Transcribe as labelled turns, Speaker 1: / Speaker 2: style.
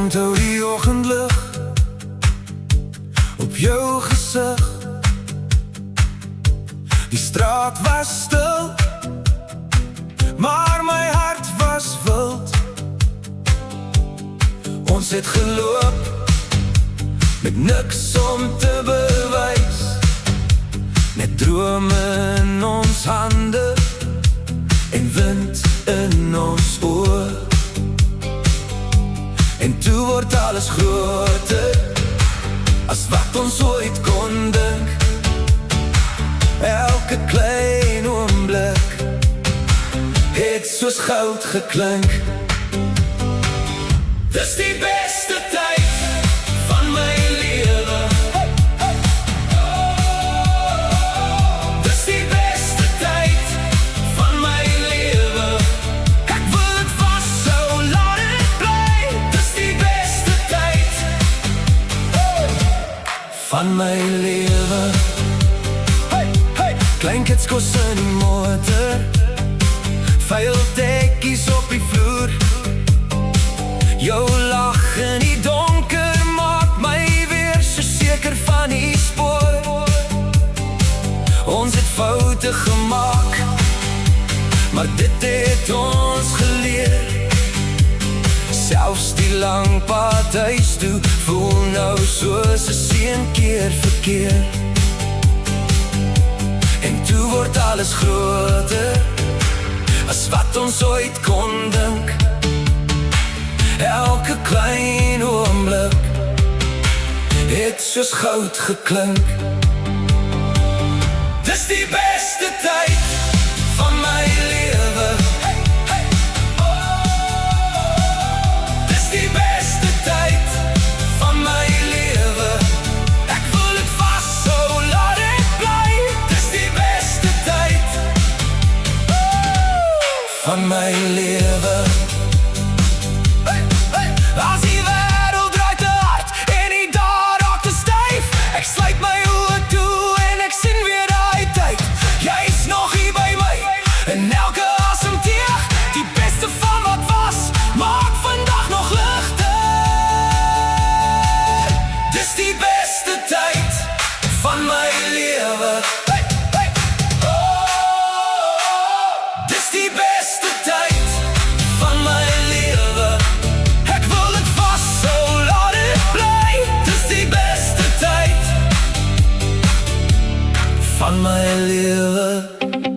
Speaker 1: Onthou die oggendlig op jou gesig. Die straat was stil, maar my hart was wild. Ons het geloop met niks om te bewys, net drome in ons hande en wind in ons oor. En toe word alles groter as wat ons ooit kon dink. Elke klein oomblik het soos goud geklink. Dis die beste tyd van my lewe. Dis die beste tyd van my lewe. Ek wil het vashou, laat het bly. Dis die beste tyd van my lewe. Klein kos in die motor, vuil dekkies op die vloer. Jou lach in die donker maak my weer so seker van die spoor. Ons het foute gemaak, maar dit het ons geleer. Selfs die lang pad huis toe voel nou soos 'n seënkeer verkeer. En toe word alles groter as wat ons ooit kon dink. Elke klein oomblik het soos goud geklink. Dis die beste tyd van my lewe. Dis die beste tyd van my lewe. Ek wil het vashou, laat het bly. Dis die beste tyd van my lewe. As die wêreld draai te hard en die dae raak te styf, ek sluit my oë toe en ek sien weer daai tyd. Jy is nog hier by my en elke asemteug, die beste van wat was, maak vandag nog ligter. Dis die beste tyd van my lewe. Dis die beste tyd van my lewe. Ek wil het vashou, laat het bly. Dis die beste tyd van my lewe.